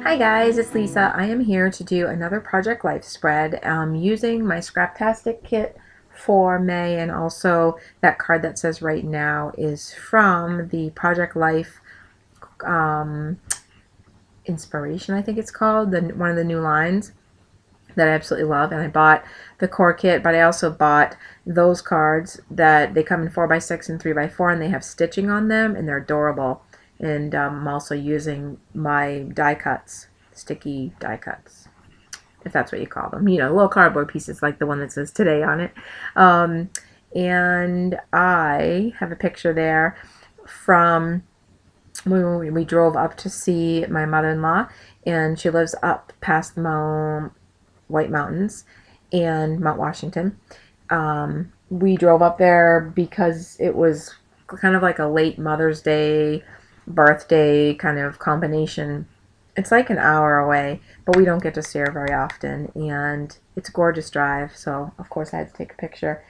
Hi guys, it's Lisa. I am here to do another Project Life spread using my Scraptastic kit for May, and also that card that says right now is from the Project Life um, Inspiration, I think it's called, one of the new lines that I absolutely love. And I bought the core kit, but I also bought those cards that they come in 4x6 and 3x4, and they have stitching on them, and they're adorable. And I'm also using my die cuts, sticky die cuts, if that's what you call them. You know, little cardboard pieces like the one that says today on it. And I have a picture there from when we drove up to see my mother-in-law, and she lives up past the White Mountains and Mount Washington. We drove up there because it was kind of like a late Mother's Day, birthday kind of combination. It's like an hour away, but we don't get to see her very often, and it's a gorgeous drive, so of course I had to take a picture.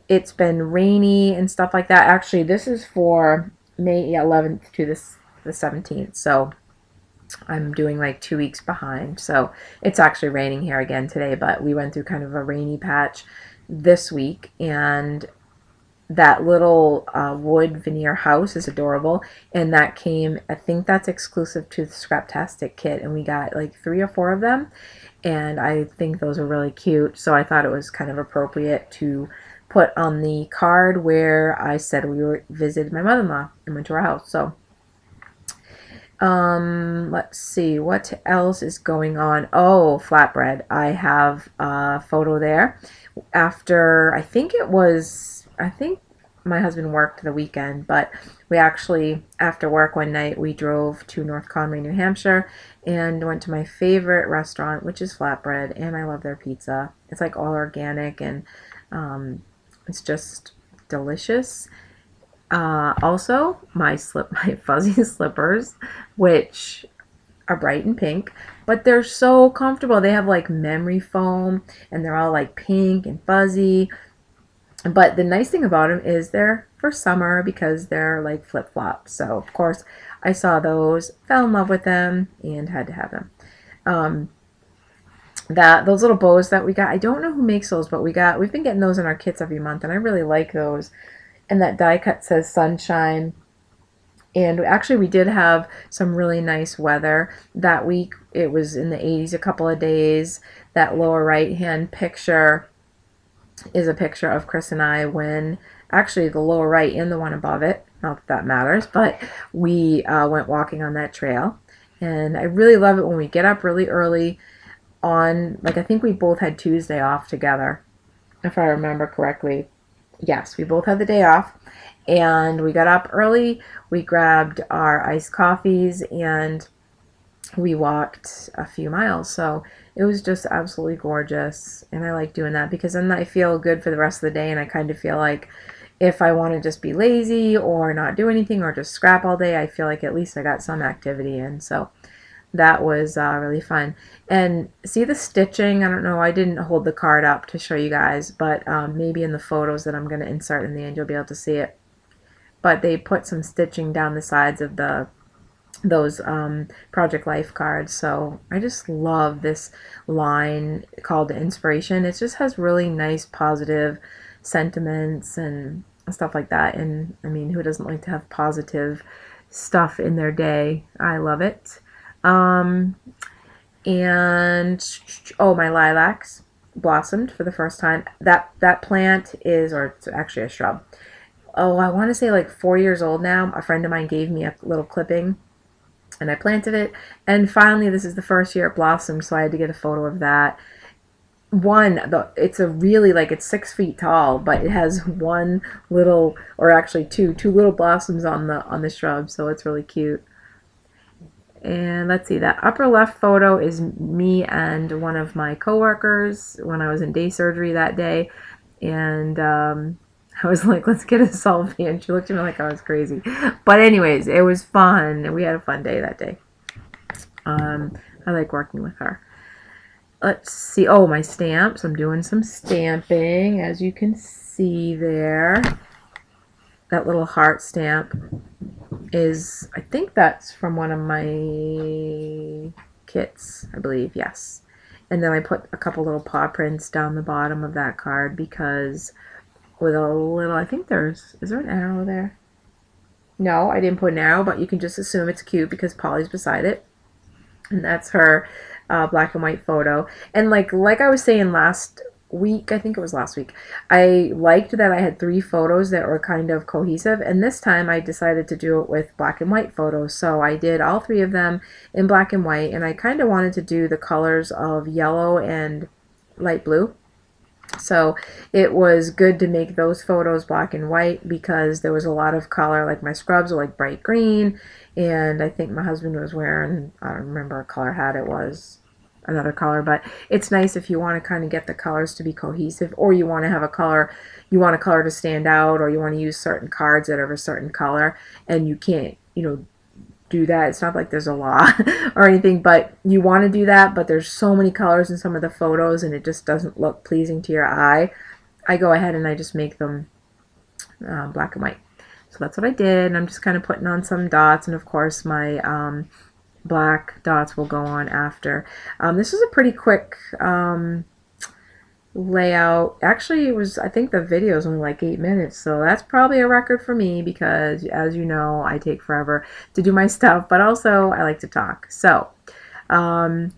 It's been rainy and stuff like that. Actually, this is for May 11th to the 17th, so I'm doing like 2 weeks behind. So it's actually raining here again today, but we went through kind of a rainy patch this week, and that little wood veneer house is adorable, and that came, I think that's exclusive to the Scraptastic kit, and we got like 3 or 4 of them, and I think those are really cute, so I thought it was kind of appropriate to put on the card where I said we visited my mother-in-law and went to her house. So let's see what else is going on. Oh, flatbread. I have a photo there after, I think my husband worked the weekend, but we actually, after work one night, we drove to North Conway, New Hampshire, and went to my favorite restaurant, which is Flatbread, and I love their pizza. It's like all organic, and it's just delicious. Also, my fuzzy slippers, which are bright and pink, but they're so comfortable. They have like memory foam, and they're all like pink and fuzzy. But the nice thing about them is they're for summer because they're like flip-flops. So of course I saw those, fell in love with them, and had to have them. Those little bows that we got, I don't know who makes those, but we've been getting those in our kits every month, and I really like those. And that die cut says sunshine. And actually we did have some really nice weather that week. It was in the 80s a couple of days. That lower right hand picture is a picture of Chris and I when, actually the lower right and the one above it, not that that matters, but we went walking on that trail. And I really love it when we get up really early on, like I think we both had Tuesday off together, if I remember correctly. Yes, we both had the day off, and we got up early, we grabbed our iced coffees, and we walked a few miles. So it was just absolutely gorgeous, and I like doing that because then I feel good for the rest of the day, and I kind of feel like if I want to just be lazy or not do anything or just scrap all day, I feel like at least I got some activity in. So that was really fun. And see the stitching? I don't know, I didn't hold the card up to show you guys, but maybe in the photos that I'm going to insert in the end you'll be able to see it. But they put some stitching down the sides of those Project Life cards. So I just love this line called Inspiration. It just has really nice positive sentiments and stuff like that. And I mean, who doesn't like to have positive stuff in their day? I love it. And oh, my lilacs blossomed for the first time. That plant is, or it's actually a shrub. Oh, I want to say like 4 years old now. A friend of mine gave me a little clipping, and I planted it, and finally this is the first year it blossomed, so I had to get a photo of that. It's a really, like, it's 6 feet tall, but it has one little, or actually two little blossoms on the shrub, so it's really cute. And let's see, that upper left photo is me and one of my coworkers when I was in day surgery that day, and I was like, let's get a selfie, and she looked at me like I was crazy. But anyways, it was fun. We had a fun day that day. I like working with her. Let's see. Oh, my stamps. I'm doing some stamping, as you can see there. That little heart stamp is, I think that's from one of my kits, I believe, yes. And then I put a couple little paw prints down the bottom of that card because with a little, I think is there an arrow there? No, I didn't put an arrow, but you can just assume it's cute because Polly's beside it. And that's her black and white photo. And like I was saying last week, I think it was last week, I liked that I had 3 photos that were kind of cohesive, and this time I decided to do it with black and white photos. So I did all 3 of them in black and white, and I kind of wanted to do the colors of yellow and light blue. So it was good to make those photos black and white because there was a lot of color, like my scrubs were like bright green, and I think my husband was wearing, I don't remember what color hat it was, another color, but it's nice if you want to kind of get the colors to be cohesive, or you want to have a color, you want a color to stand out, or you want to use certain cards that are of a certain color, and you can't, do that. It's not like there's a law or anything, but you want to do that, but there's so many colors in some of the photos and it just doesn't look pleasing to your eye. I go ahead and I just make them black and white. So that's what I did, and I'm just kind of putting on some dots, and of course my black dots will go on after. This is a pretty quick layout. Actually, I think the video is only like 8 minutes, so that's probably a record for me because, as you know, I take forever to do my stuff, but also I like to talk. So I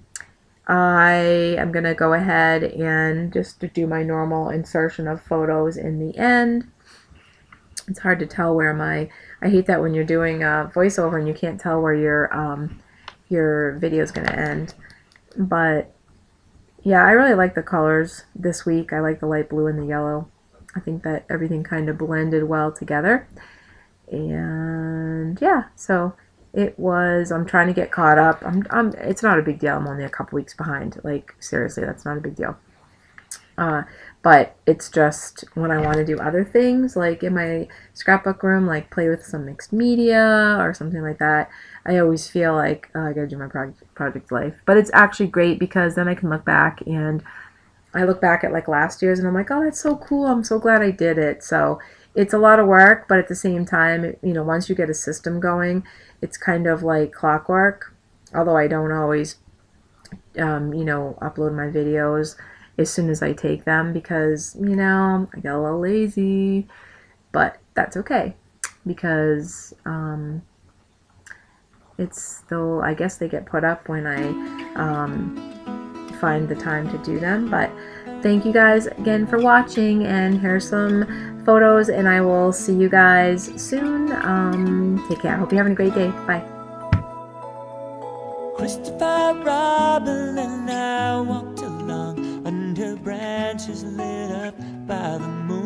am going to go ahead and just do my normal insertion of photos in the end. It's hard to tell where I hate that when you're doing a voiceover and you can't tell where your video is going to end. But yeah, I really like the colors this week. I like the light blue and the yellow. I think that everything kind of blended well together. And yeah, so I'm trying to get caught up. It's not a big deal. I'm only a couple weeks behind. Like, seriously, that's not a big deal. But it's just when I want to do other things, like in my scrapbook room, like play with some mixed media or something like that, I always feel like, oh, I gotta do my project life. But it's actually great because then I can look back, and I look back at like last year's and I'm like, oh, that's so cool. I'm so glad I did it. So it's a lot of work, but at the same time, once you get a system going, it's kind of like clockwork. Although I don't always, upload my videos as soon as I take them because, I get a little lazy, but that's okay because it's still, I guess they get put up when I find the time to do them. But thank you guys again for watching, and here's some photos, and I will see you guys soon. Take care. I hope you're having a great day. Bye. Christopher Robin and I walked along under branches lit up by the moon.